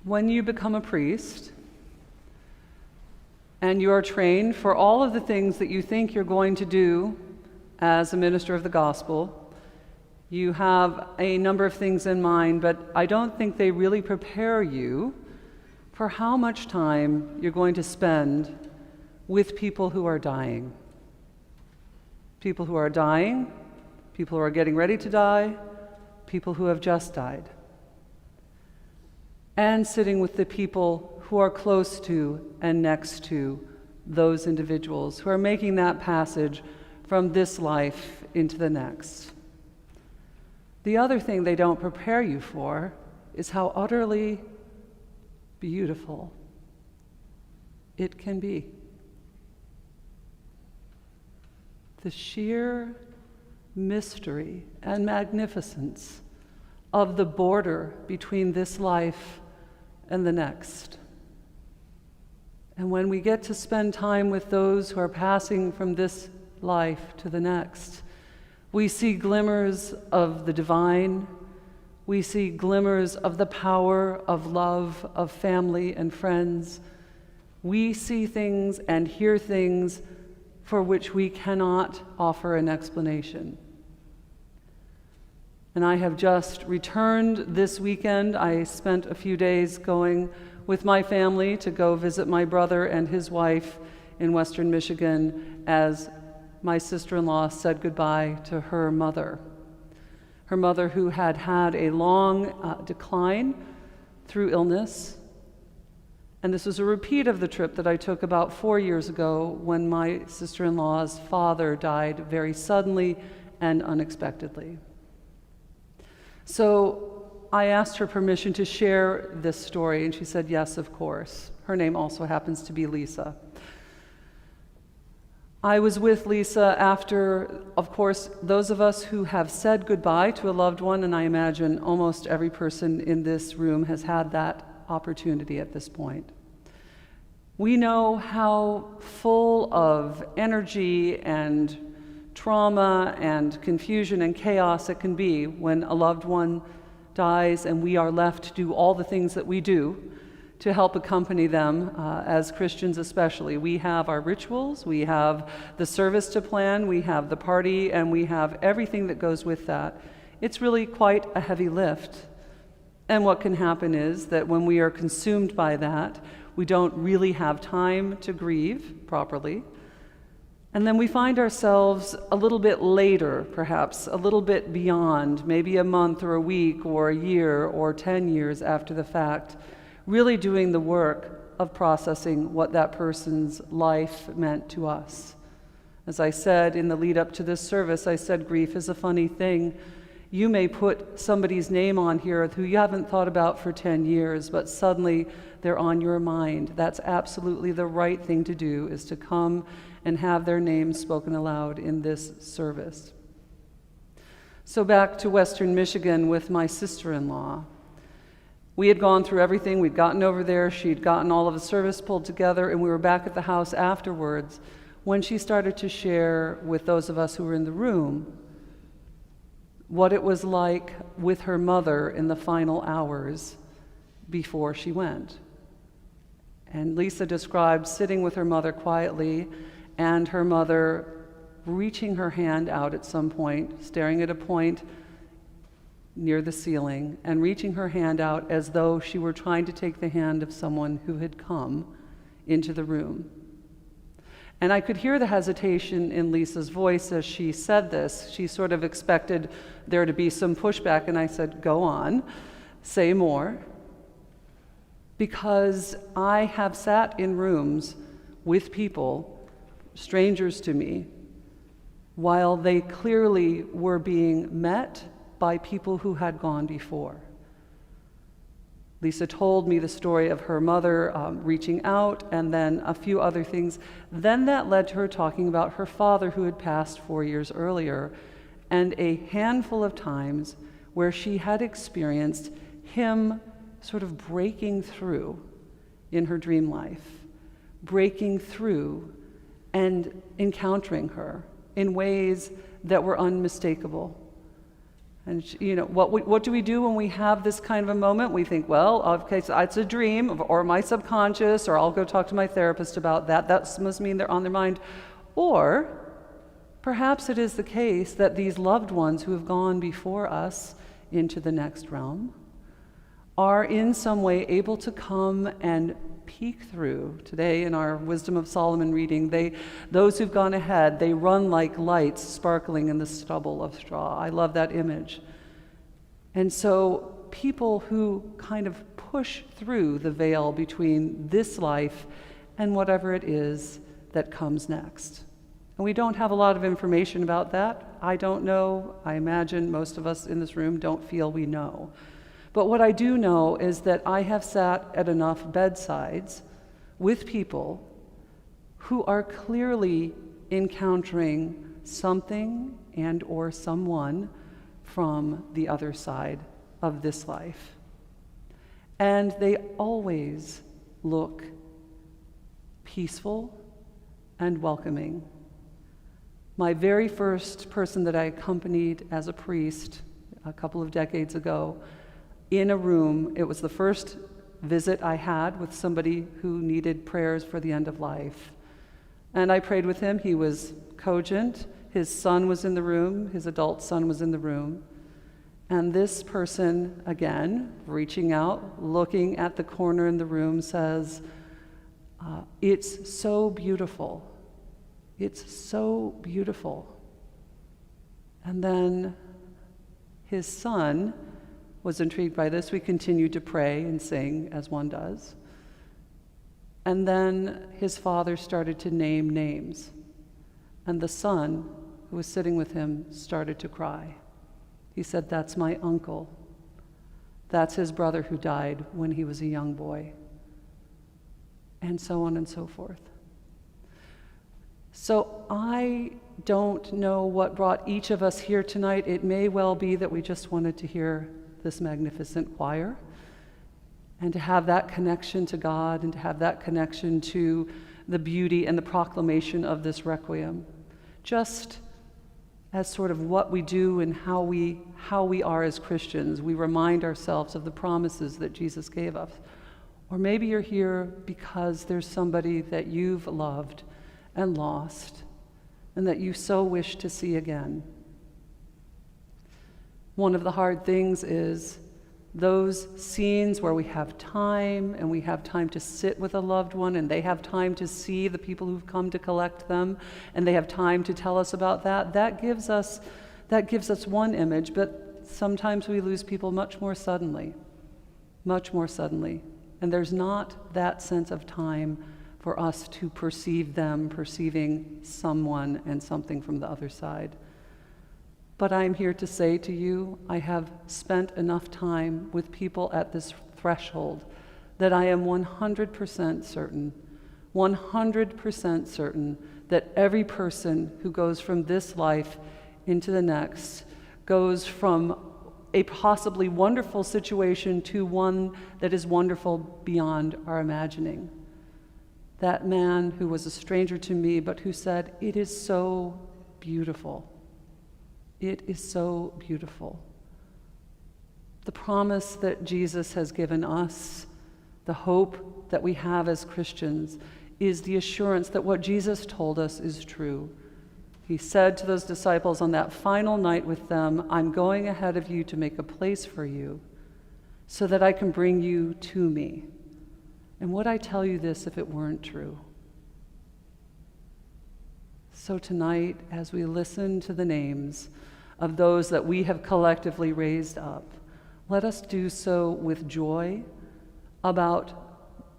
When you become a priest and you are trained for all of the things that you think you're going to do as a minister of the gospel, you have a number of things in mind, but I don't think they really prepare you for how much time you're going to spend with people who are dying. People who are dying, people who are getting ready to die, people who have just died. And sitting with the people who are close to and next to those individuals who are making that passage from this life into the next. The other thing they don't prepare you for is how utterly beautiful it can be. The sheer mystery and magnificence of the border between this life and the next. And when we get to spend time with those who are passing from this life to the next, we see glimmers of the divine. We see glimmers of the power of love, of family and friends. We see things and hear things for which we cannot offer an explanation. And I have just returned this weekend. I spent a few days going with my family to go visit my brother and his wife in Western Michigan as my sister-in-law said goodbye to her mother. Her mother, who had had a long decline through illness. And this was a repeat of the trip that I took about 4 years ago when my sister-in-law's father died very suddenly and unexpectedly. So I asked her permission to share this story, and she said yes, of course. Her name also happens to be Lisa. I was with Lisa after, of course, those of us who have said goodbye to a loved one, and I imagine almost every person in this room has had that opportunity at this point. We know how full of energy and trauma and confusion and chaos it can be when a loved one dies and we are left to do all the things that we do to help accompany them, as Christians especially. We have our rituals, we have the service to plan, we have the party, and we have everything that goes with that. It's really quite a heavy lift. And what can happen is that when we are consumed by that, we don't really have time to grieve properly. And then we find ourselves a little bit later, perhaps, a little bit beyond, maybe a month or a week or a year or 10 years after the fact, really doing the work of processing what that person's life meant to us. As I said in the lead up to this service, I said grief is a funny thing. You may put somebody's name on here who you haven't thought about for 10 years, but suddenly they're on your mind. That's absolutely the right thing to do, is to come and have their names spoken aloud in this service. So back to Western Michigan with my sister-in-law. We had gone through everything. We'd gotten over there. She'd gotten all of the service pulled together, and we were back at the house afterwards when she started to share with those of us who were in the room what it was like with her mother in the final hours before she went. And Lisa described sitting with her mother quietly and her mother reaching her hand out at some point, staring at a point near the ceiling, and reaching her hand out as though she were trying to take the hand of someone who had come into the room. And I could hear the hesitation in Lisa's voice as she said this. She sort of expected there to be some pushback, and I said, "Go on, say more." Because I have sat in rooms with people, strangers to me, while they clearly were being met by people who had gone before. Lisa told me the story of her mother reaching out, and then a few other things. Then that led to her talking about her father, who had passed 4 years earlier, and a handful of times where she had experienced him sort of breaking through in her dream life, breaking through and encountering her in ways that were unmistakable. And what do we do when we have this kind of a moment? We think, well, okay, so it's a dream, or my subconscious, or I'll go talk to my therapist about that. That must mean they're on their mind. Or perhaps it is the case that these loved ones who have gone before us into the next realm are in some way able to come and peek through. Today in our Wisdom of Solomon reading, those who've gone ahead, they run like lights sparkling in the stubble of straw. I love that image. And so people who kind of push through the veil between this life and whatever it is that comes next. And we don't have a lot of information about that. I don't know. I imagine most of us in this room don't feel we know. But what I do know is that I have sat at enough bedsides with people who are clearly encountering something and or someone from the other side of this life. And they always look peaceful and welcoming. My very first person that I accompanied as a priest a couple of decades ago, in a room, it was the first visit I had with somebody who needed prayers for the end of life. And I prayed with him. He was cogent. His son was in the room. His adult son was in the room. And this person, again, reaching out, looking at the corner in the room, says, it's so beautiful. It's so beautiful. And then his son was intrigued by this. We continued to pray and sing, as one does. And then his father started to name names. And the son, who was sitting with him, started to cry. He said, "That's my uncle. That's his brother who died when he was a young boy." And so on and so forth. So I don't know what brought each of us here tonight. It may well be that we just wanted to hear this magnificent choir and to have that connection to God and to have that connection to the beauty and the proclamation of this requiem, just as sort of what we do and how we are as Christians. We remind ourselves of the promises that Jesus gave us. Or maybe you're here because there's somebody that you've loved and lost and that you so wish to see again. One of the hard things is those scenes where we have time and we have time to sit with a loved one and they have time to see the people who've come to collect them and they have time to tell us about that. That gives us one image, but sometimes we lose people much more suddenly. And there's not that sense of time for us to perceive them, perceiving someone and something from the other side. But I'm here to say to you, I have spent enough time with people at this threshold that I am 100% certain that every person who goes from this life into the next goes from a possibly wonderful situation to one that is wonderful beyond our imagining. That man who was a stranger to me, but who said, "It is so beautiful. It is so beautiful." The promise that Jesus has given us, the hope that we have as Christians, is the assurance that what Jesus told us is true. He said to those disciples on that final night with them, "I'm going ahead of you to make a place for you so that I can bring you to me." And would I tell you this if it weren't true? So tonight, as we listen to the names of those that we have collectively raised up, let us do so with joy about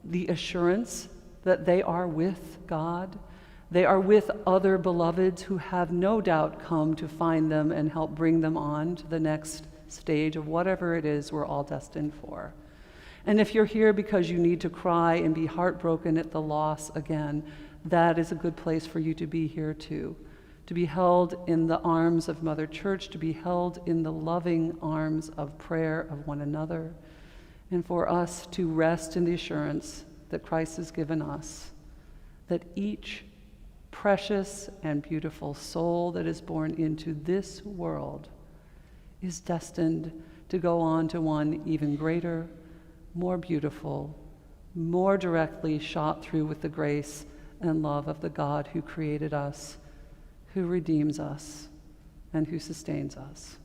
the assurance that they are with God. They are with other beloveds who have no doubt come to find them and help bring them on to the next stage of whatever it is we're all destined for. And if you're here because you need to cry and be heartbroken at the loss again, that is a good place for you to be here too. To be held in the arms of Mother Church, to be held in the loving arms of prayer of one another, and for us to rest in the assurance that Christ has given us, that each precious and beautiful soul that is born into this world is destined to go on to one even greater, more beautiful, more directly shot through with the grace and love of the God who created us, who redeems us, and who sustains us.